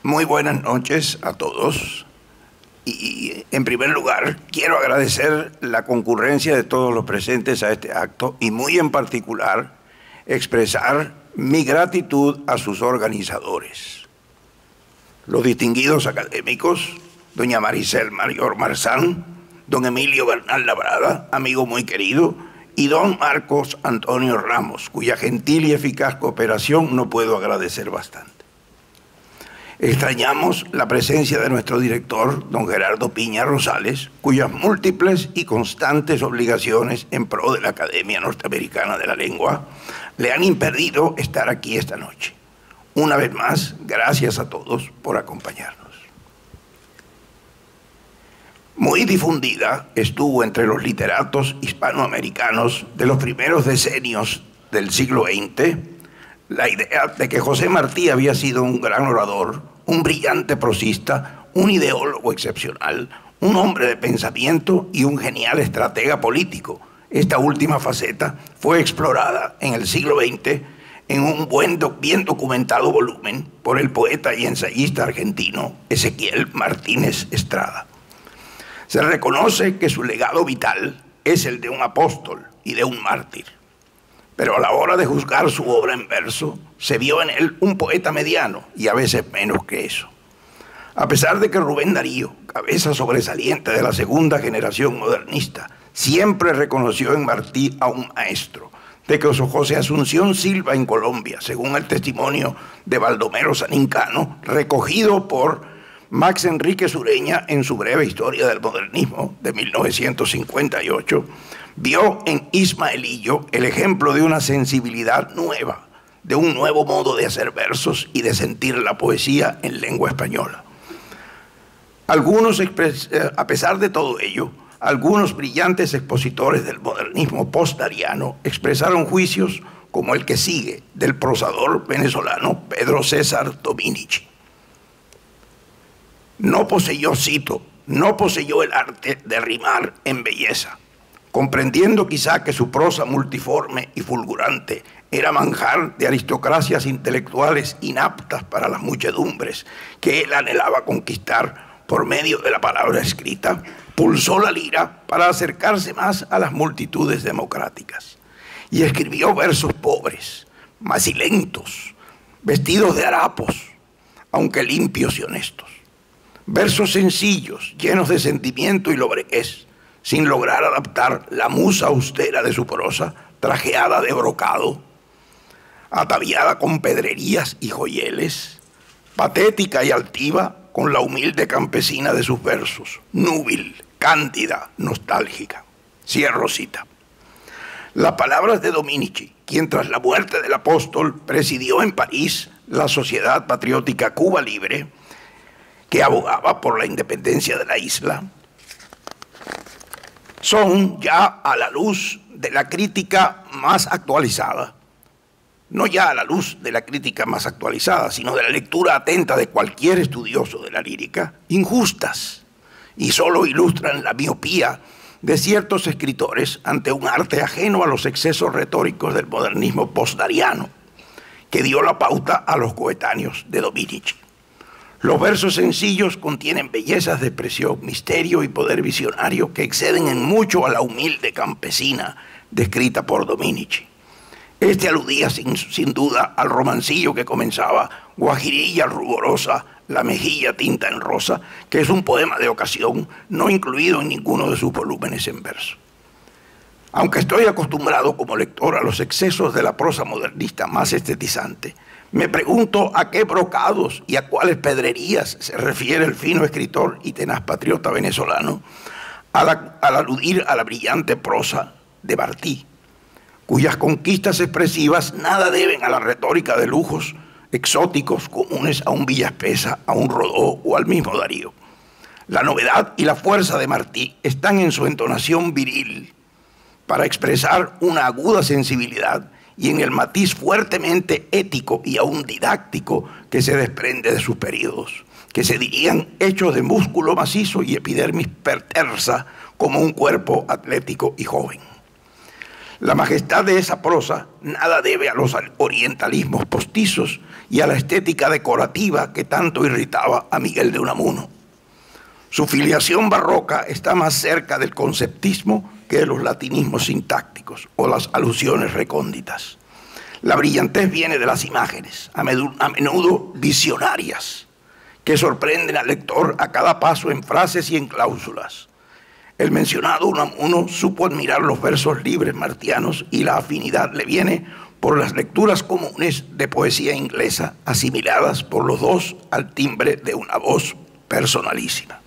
Muy buenas noches a todos. Y en primer lugar, quiero agradecer la concurrencia de todos los presentes a este acto y muy en particular expresar mi gratitud a sus organizadores. Los distinguidos académicos, doña Maricel Mayor Marzán, don Emilio Bernal Labrada, amigo muy querido, y don Marcos Antonio Ramos, cuya gentil y eficaz cooperación no puedo agradecer bastante. Extrañamos la presencia de nuestro director, don Gerardo Piña Rosales, cuyas múltiples y constantes obligaciones en pro de la Academia Norteamericana de la Lengua le han impedido estar aquí esta noche. Una vez más, gracias a todos por acompañarnos. Muy difundida estuvo entre los literatos hispanoamericanos de los primeros decenios del siglo XX la idea de que José Martí había sido un gran orador, un brillante prosista, un ideólogo excepcional, un hombre de pensamiento y un genial estratega político. Esta última faceta fue explorada en el siglo XX en un bien documentado volumen por el poeta y ensayista argentino Ezequiel Martínez Estrada. Se reconoce que su legado vital es el de un apóstol y de un mártir. Pero a la hora de juzgar su obra en verso, se vio en él un poeta mediano y a veces menos que eso. A pesar de que Rubén Darío, cabeza sobresaliente de la segunda generación modernista, siempre reconoció en Martí a un maestro, de que José Asunción Silva en Colombia, según el testimonio de Baldomero Sanincano, recogido por Max Enrique Sureña en su breve historia del modernismo de 1958, vio en Ismaelillo el ejemplo de una sensibilidad nueva, de un nuevo modo de hacer versos y de sentir la poesía en lengua española. A pesar de todo ello, algunos brillantes expositores del modernismo postdariano expresaron juicios como el que sigue del prosador venezolano Pedro César Dominici. No poseyó, cito, no poseyó el arte de rimar en belleza, comprendiendo quizá que su prosa multiforme y fulgurante era manjar de aristocracias intelectuales inaptas para las muchedumbres que él anhelaba conquistar por medio de la palabra escrita, pulsó la lira para acercarse más a las multitudes democráticas y escribió versos pobres, macilentos, vestidos de harapos, aunque limpios y honestos. Versos sencillos, llenos de sentimiento y lobreguez, sin lograr adaptar la musa austera de su prosa, trajeada de brocado, ataviada con pedrerías y joyeles, patética y altiva con la humilde campesina de sus versos, núbil, cándida, nostálgica. Cierro cita. Las palabras de Dominici, quien tras la muerte del apóstol presidió en París la Sociedad Patriótica Cuba Libre, que abogaba por la independencia de la isla, son ya a la luz de la crítica más actualizada, no ya a la luz de la crítica más actualizada, sino de la lectura atenta de cualquier estudioso de la lírica, injustas, y solo ilustran la miopía de ciertos escritores ante un arte ajeno a los excesos retóricos del modernismo postdariano, que dio la pauta a los coetáneos de Dominici. Los versos sencillos contienen bellezas de expresión, misterio y poder visionario que exceden en mucho a la humilde campesina descrita por Dominici. Este aludía sin duda al romancillo que comenzaba Guajirilla ruborosa, la mejilla tinta en rosa, que es un poema de ocasión no incluido en ninguno de sus volúmenes en verso. Aunque estoy acostumbrado como lector a los excesos de la prosa modernista más estetizante, me pregunto a qué brocados y a cuáles pedrerías se refiere el fino escritor y tenaz patriota venezolano al aludir a la brillante prosa de Martí, cuyas conquistas expresivas nada deben a la retórica de lujos exóticos comunes a un Villaspesa, a un Rodó o al mismo Darío. La novedad y la fuerza de Martí están en su entonación viril para expresar una aguda sensibilidad y en el matiz fuertemente ético y aún didáctico que se desprende de sus periodos, que se dirían hechos de músculo macizo y epidermis pertersa como un cuerpo atlético y joven. La majestad de esa prosa nada debe a los orientalismos postizos y a la estética decorativa que tanto irritaba a Miguel de Unamuno. Su filiación barroca está más cerca del conceptismo que de los latinismos sintácticos o las alusiones recónditas. La brillantez viene de las imágenes, a menudo visionarias, que sorprenden al lector a cada paso en frases y en cláusulas. El mencionado Unamuno supo admirar los versos libres martianos y la afinidad le viene por las lecturas comunes de poesía inglesa asimiladas por los dos al timbre de una voz personalísima.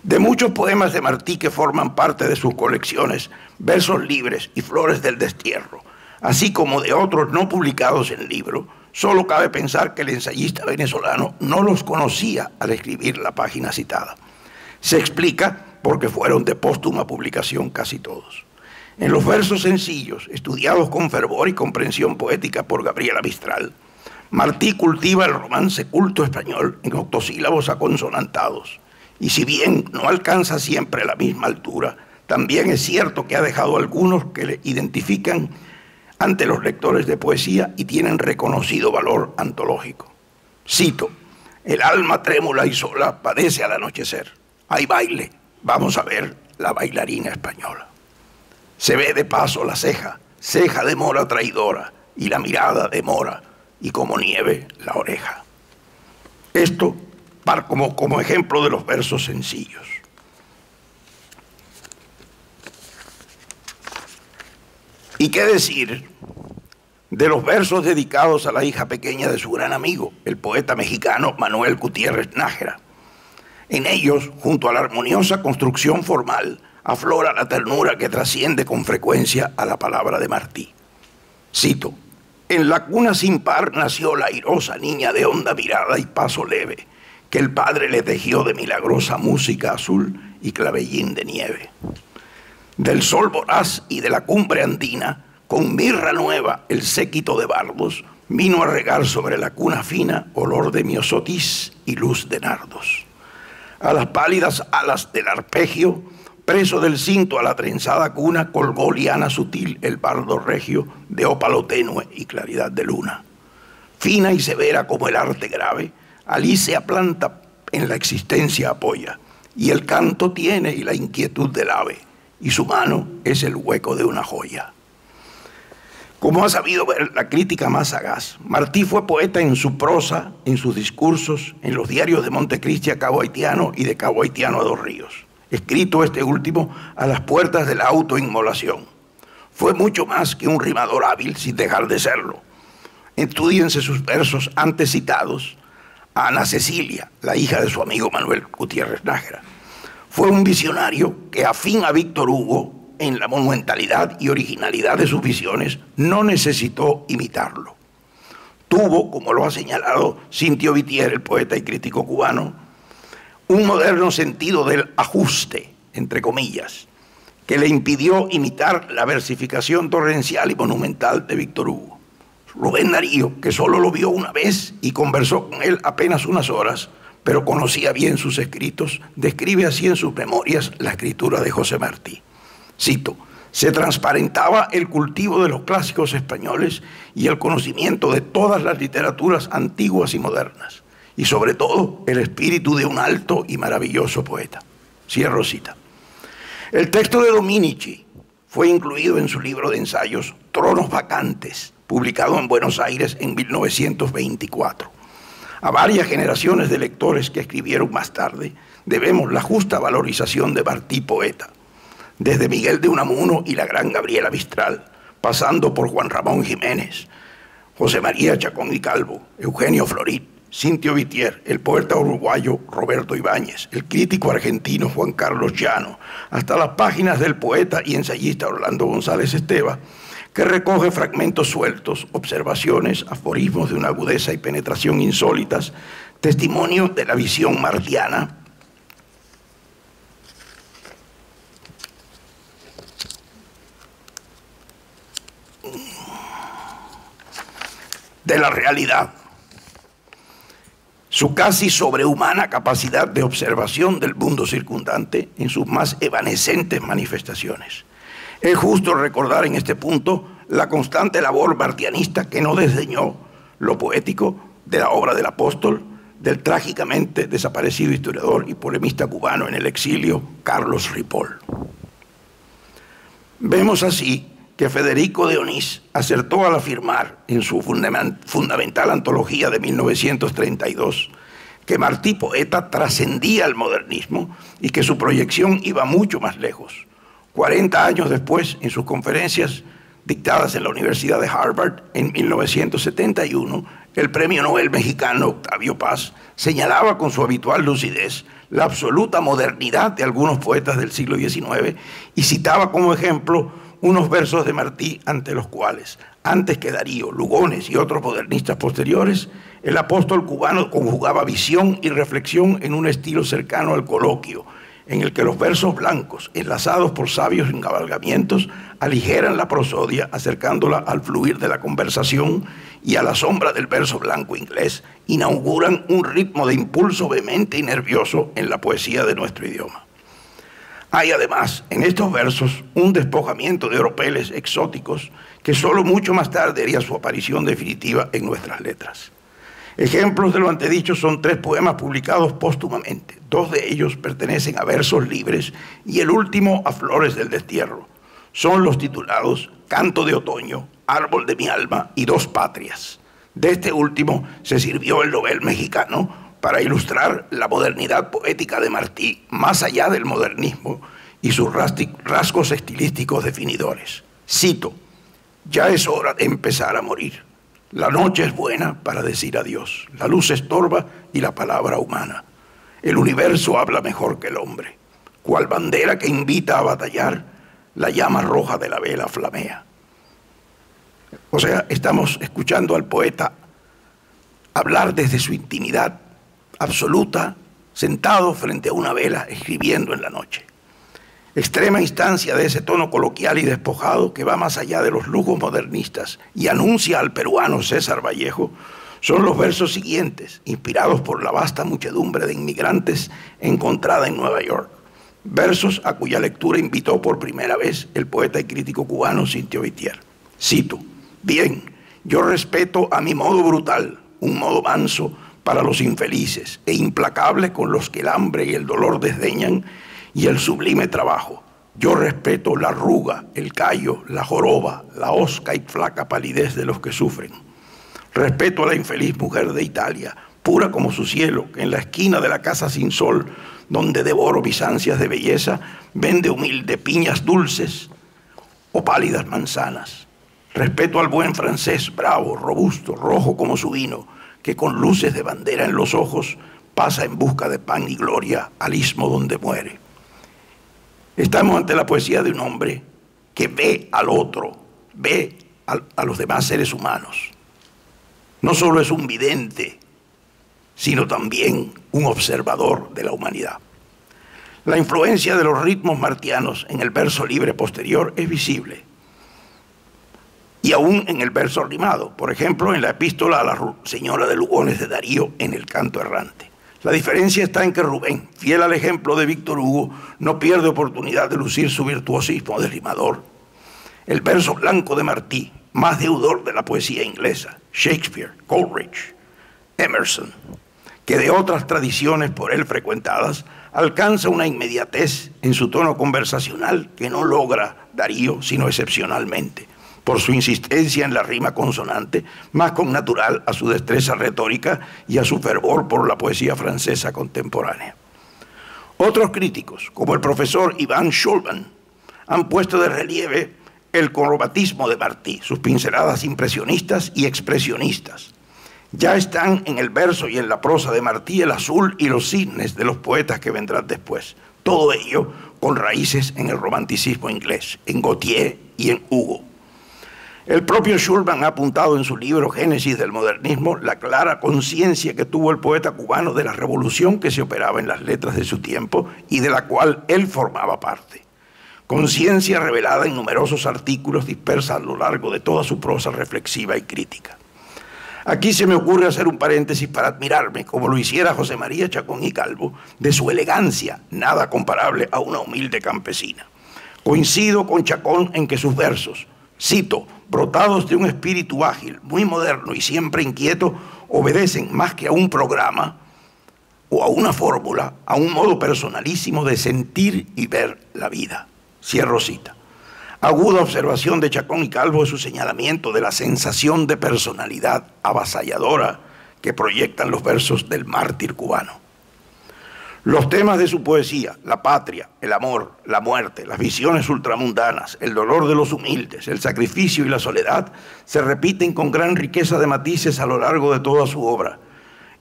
De muchos poemas de Martí que forman parte de sus colecciones, Versos Libres y Flores del Destierro, así como de otros no publicados en libro, solo cabe pensar que el ensayista venezolano no los conocía al escribir la página citada. Se explica porque fueron de póstuma publicación casi todos. En los versos sencillos, estudiados con fervor y comprensión poética por Gabriela Mistral, Martí cultiva el romance culto español en octosílabos aconsonantados, y si bien no alcanza siempre la misma altura, también es cierto que ha dejado algunos que le identifican ante los lectores de poesía y tienen reconocido valor antológico. Cito: el alma trémula y sola padece al anochecer. Hay baile, vamos a ver la bailarina española. Se ve de paso la ceja, ceja de mora traidora, y la mirada de mora, y como nieve la oreja. Esto como ejemplo de los versos sencillos. ¿Y qué decir de los versos dedicados a la hija pequeña de su gran amigo, el poeta mexicano Manuel Gutiérrez Nájera? En ellos, junto a la armoniosa construcción formal, aflora la ternura que trasciende con frecuencia a la palabra de Martí. Cito: en la cuna sin par nació la airosa niña de honda mirada y paso leve, que el padre le tejió de milagrosa música azul y clavellín de nieve. Del sol voraz y de la cumbre andina, con mirra nueva el séquito de bardos, vino a regar sobre la cuna fina olor de miosotis y luz de nardos. A las pálidas alas del arpegio, preso del cinto a la trenzada cuna, colgó liana sutil el bardo regio de ópalo tenue y claridad de luna. Fina y severa como el arte grave, Alicia planta en la existencia apoya, y el canto tiene y la inquietud del ave, y su mano es el hueco de una joya. Como ha sabido ver la crítica más sagaz, Martí fue poeta en su prosa, en sus discursos, en los diarios de Montecristi a Cabo Haitiano y de Cabo Haitiano a Dos Ríos, escrito este último a las puertas de la autoinmolación. Fue mucho más que un rimador hábil sin dejar de serlo. Estudiense sus versos antes citados a Ana Cecilia, la hija de su amigo Manuel Gutiérrez Nájera. Fue un visionario que, afín a Víctor Hugo en la monumentalidad y originalidad de sus visiones, no necesitó imitarlo. Tuvo, como lo ha señalado Cintio Vitier, el poeta y crítico cubano, un moderno sentido del ajuste, entre comillas, que le impidió imitar la versificación torrencial y monumental de Víctor Hugo. Rubén Darío, que solo lo vio una vez y conversó con él apenas unas horas, pero conocía bien sus escritos, describe así en sus memorias la escritura de José Martí. Cito: se transparentaba el cultivo de los clásicos españoles y el conocimiento de todas las literaturas antiguas y modernas, y sobre todo el espíritu de un alto y maravilloso poeta. Cierro cita. El texto de Dominici fue incluido en su libro de ensayos Tronos Vacantes, publicado en Buenos Aires en 1924. A varias generaciones de lectores que escribieron más tarde debemos la justa valorización de Martí poeta, desde Miguel de Unamuno y la gran Gabriela Mistral, pasando por Juan Ramón Jiménez, José María Chacón y Calvo, Eugenio Florit, Cintio Vitier, el poeta uruguayo Roberto Ibáñez, el crítico argentino Juan Carlos Llano, hasta las páginas del poeta y ensayista Orlando González Esteva, que recoge fragmentos sueltos, observaciones, aforismos de una agudeza y penetración insólitas, testimonios de la visión martiana, de la realidad, su casi sobrehumana capacidad de observación del mundo circundante en sus más evanescentes manifestaciones. Es justo recordar en este punto la constante labor martianista que no desdeñó lo poético de la obra del apóstol, del trágicamente desaparecido historiador y polemista cubano en el exilio, Carlos Ripoll. Vemos así que Federico de Onís acertó al afirmar en su fundamental antología de 1932 que Martí poeta trascendía el modernismo y que su proyección iba mucho más lejos. 40 años después, en sus conferencias dictadas en la Universidad de Harvard en 1971, el premio Nobel mexicano Octavio Paz señalaba con su habitual lucidez la absoluta modernidad de algunos poetas del siglo XIX y citaba como ejemplo unos versos de Martí ante los cuales, antes que Darío, Lugones y otros modernistas posteriores, el apóstol cubano conjugaba visión y reflexión en un estilo cercano al coloquio, en el que los versos blancos, enlazados por sabios encabalgamientos, aligeran la prosodia, acercándola al fluir de la conversación y a la sombra del verso blanco inglés, inauguran un ritmo de impulso vehemente y nervioso en la poesía de nuestro idioma. Hay además en estos versos un despojamiento de oropeles exóticos que solo mucho más tarde haría su aparición definitiva en nuestras letras. Ejemplos de lo antedicho son 3 poemas publicados póstumamente. 2 de ellos pertenecen a versos libres y el último a Flores del Destierro. Son los titulados Canto de Otoño, Árbol de mi alma y Dos patrias. De este último se sirvió el Nobel mexicano para ilustrar la modernidad poética de Martí, más allá del modernismo y sus rasgos estilísticos definidores. Cito: ya es hora de empezar a morir. La noche es buena para decir adiós. La luz estorba y la palabra humana. El universo habla mejor que el hombre. Cual bandera que invita a batallar, la llama roja de la vela flamea. O sea, estamos escuchando al poeta hablar desde su intimidad absoluta, sentado frente a una vela, escribiendo en la noche. Extrema instancia de ese tono coloquial y despojado que va más allá de los lujos modernistas y anuncia al peruano César Vallejo, son los versos siguientes, inspirados por la vasta muchedumbre de inmigrantes encontrada en Nueva York. Versos a cuya lectura invitó por primera vez el poeta y crítico cubano Cintio Vitier. Cito: bien, yo respeto a mi modo brutal, un modo manso para los infelices e implacable con los que el hambre y el dolor desdeñan, y el sublime trabajo. Yo respeto la arruga, el callo, la joroba, la hosca y flaca palidez de los que sufren. Respeto a la infeliz mujer de Italia, pura como su cielo, que en la esquina de la casa sin sol, donde devoro mis ansias de belleza, vende humilde piñas dulces o pálidas manzanas. Respeto al buen francés, bravo, robusto, rojo como su vino, que con luces de bandera en los ojos pasa en busca de pan y gloria al istmo donde muere. Estamos ante la poesía de un hombre que ve al otro, ve a los demás seres humanos. No solo es un vidente, sino también un observador de la humanidad. La influencia de los ritmos martianos en el verso libre posterior es visible. Y aún en el verso rimado, por ejemplo, en la epístola a la señora de Lugones de Darío en el Canto Errante. La diferencia está en que Rubén, fiel al ejemplo de Víctor Hugo, no pierde oportunidad de lucir su virtuosismo de rimador. El verso blanco de Martí, más deudor de la poesía inglesa, Shakespeare, Coleridge, Emerson, que de otras tradiciones por él frecuentadas, alcanza una inmediatez en su tono conversacional que no logra Darío sino excepcionalmente, por su insistencia en la rima consonante, más connatural a su destreza retórica y a su fervor por la poesía francesa contemporánea. Otros críticos, como el profesor Iván Schulman, han puesto de relieve el cromatismo de Martí, sus pinceladas impresionistas y expresionistas. Ya están en el verso y en la prosa de Martí el azul y los cisnes de los poetas que vendrán después. Todo ello con raíces en el romanticismo inglés, en Gautier y en Hugo. El propio Schulman ha apuntado en su libro Génesis del modernismo la clara conciencia que tuvo el poeta cubano de la revolución que se operaba en las letras de su tiempo y de la cual él formaba parte. Conciencia revelada en numerosos artículos dispersa a lo largo de toda su prosa reflexiva y crítica. Aquí se me ocurre hacer un paréntesis para admirarme, como lo hiciera José María Chacón y Calvo, de su elegancia, nada comparable a una humilde campesina. Coincido con Chacón en que sus versos, cito, brotados de un espíritu ágil, muy moderno y siempre inquieto, obedecen más que a un programa o a una fórmula, a un modo personalísimo de sentir y ver la vida. Cierro cita. Aguda observación de Chacón y Calvo es su señalamiento de la sensación de personalidad avasalladora que proyectan los versos del mártir cubano. Los temas de su poesía, la patria, el amor, la muerte, las visiones ultramundanas, el dolor de los humildes, el sacrificio y la soledad, se repiten con gran riqueza de matices a lo largo de toda su obra,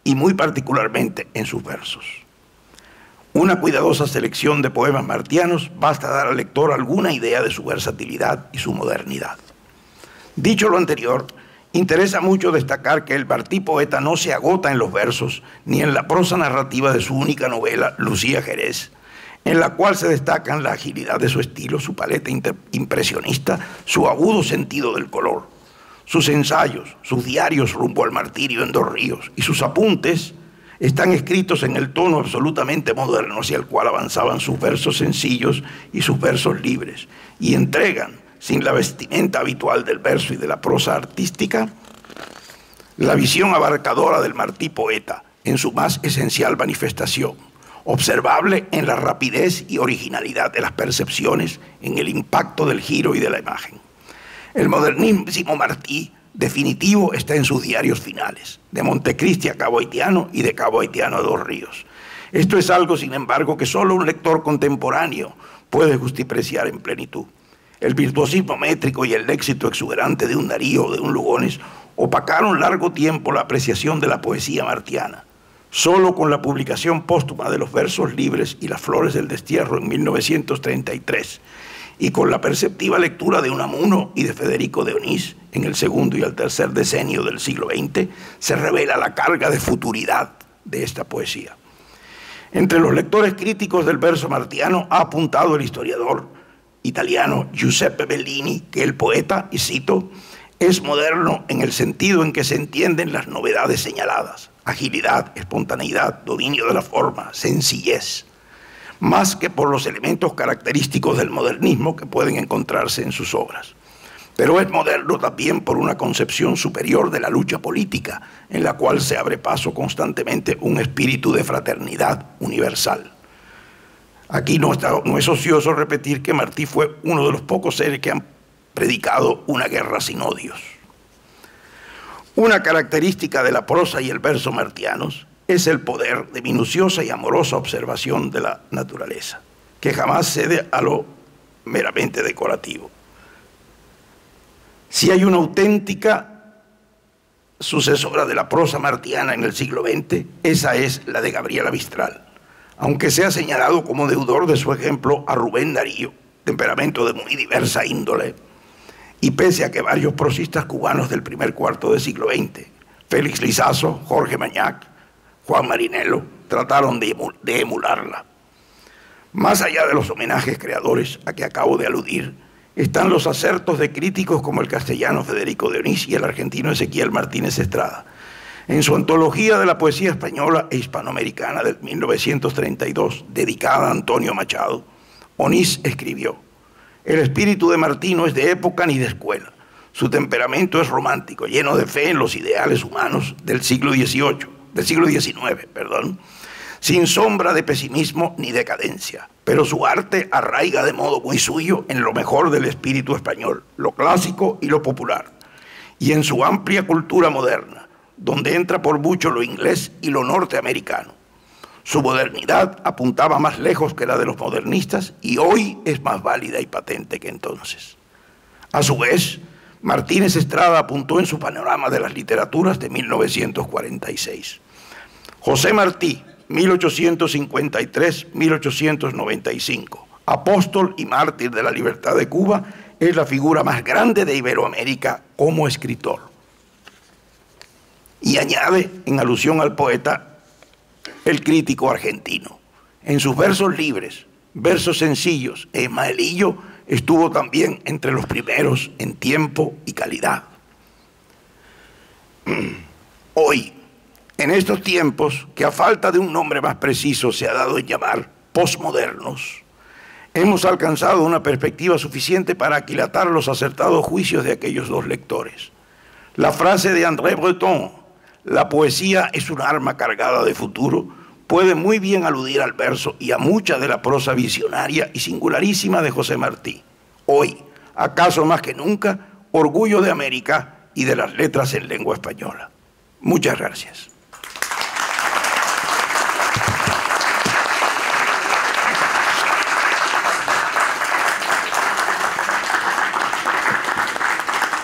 y muy particularmente en sus versos. Una cuidadosa selección de poemas martianos basta dar al lector alguna idea de su versatilidad y su modernidad. Dicho lo anterior, interesa mucho destacar que el Martí poeta no se agota en los versos ni en la prosa narrativa de su única novela, Lucía Jerez, en la cual se destacan la agilidad de su estilo, su paleta impresionista, su agudo sentido del color, sus ensayos, sus diarios rumbo al martirio en Dos Ríos y sus apuntes están escritos en el tono absolutamente moderno hacia el cual avanzaban sus versos sencillos y sus versos libres, y entregan, sin la vestimenta habitual del verso y de la prosa artística, la visión abarcadora del Martí poeta en su más esencial manifestación, observable en la rapidez y originalidad de las percepciones, en el impacto del giro y de la imagen. El modernísimo Martí definitivo está en sus diarios finales, de Montecristi a Cabo Haitiano y de Cabo Haitiano a Dos Ríos. Esto es algo, sin embargo, que solo un lector contemporáneo puede justipreciar en plenitud. El virtuosismo métrico y el éxito exuberante de un Darío o de un Lugones opacaron largo tiempo la apreciación de la poesía martiana. Solo con la publicación póstuma de los versos libres y las flores del destierro en 1933 y con la perceptiva lectura de Unamuno y de Federico de Onís en el segundo y el tercer decenio del siglo XX, se revela la carga de futuridad de esta poesía. Entre los lectores críticos del verso martiano ha apuntado el historiador italiano Giuseppe Bellini que el poeta, y cito, es moderno en el sentido en que se entienden las novedades señaladas, agilidad, espontaneidad, dominio de la forma, sencillez, más que por los elementos característicos del modernismo que pueden encontrarse en sus obras. Pero es moderno también por una concepción superior de la lucha política, en la cual se abre paso constantemente un espíritu de fraternidad universal. Aquí no es ocioso repetir que Martí fue uno de los pocos seres que han predicado una guerra sin odios. Una característica de la prosa y el verso martianos es el poder de minuciosa y amorosa observación de la naturaleza, que jamás cede a lo meramente decorativo. Si hay una auténtica sucesora de la prosa martiana en el siglo XX, esa es la de Gabriela Mistral, aunque sea señalado como deudor de su ejemplo a Rubén Darío, temperamento de muy diversa índole, y pese a que varios prosistas cubanos del primer cuarto del siglo XX, Félix Lizazo, Jorge Mañac, Juan Marinello, trataron de emularla. Más allá de los homenajes creadores a que acabo de aludir, están los acertos de críticos como el castellano Federico de Onís y el argentino Ezequiel Martínez Estrada. En su antología de la poesía española e hispanoamericana del 1932, dedicada a Antonio Machado, Onís escribió: el espíritu de Martí no es de época ni de escuela. Su temperamento es romántico, lleno de fe en los ideales humanos del siglo XIX, sin sombra de pesimismo ni decadencia. Pero su arte arraiga de modo muy suyo en lo mejor del espíritu español, lo clásico y lo popular, y en su amplia cultura moderna, donde entra por mucho lo inglés y lo norteamericano. Su modernidad apuntaba más lejos que la de los modernistas y hoy es más válida y patente que entonces. A su vez, Martínez Estrada apuntó en su panorama de las literaturas de 1946. José Martí, 1853-1895, apóstol y mártir de la libertad de Cuba, es la figura más grande de Iberoamérica como escritor. Y añade, en alusión al poeta, el crítico argentino. En sus versos libres, versos sencillos e Ismaelillo estuvo también entre los primeros en tiempo y calidad. Hoy, en estos tiempos que a falta de un nombre más preciso se ha dado en llamar posmodernos, hemos alcanzado una perspectiva suficiente para aquilatar los acertados juicios de aquellos dos lectores. La frase de André Breton, la poesía es un arma cargada de futuro, puede muy bien aludir al verso y a mucha de la prosa visionaria y singularísima de José Martí. Hoy, acaso más que nunca, orgullo de América y de las letras en lengua española. Muchas gracias.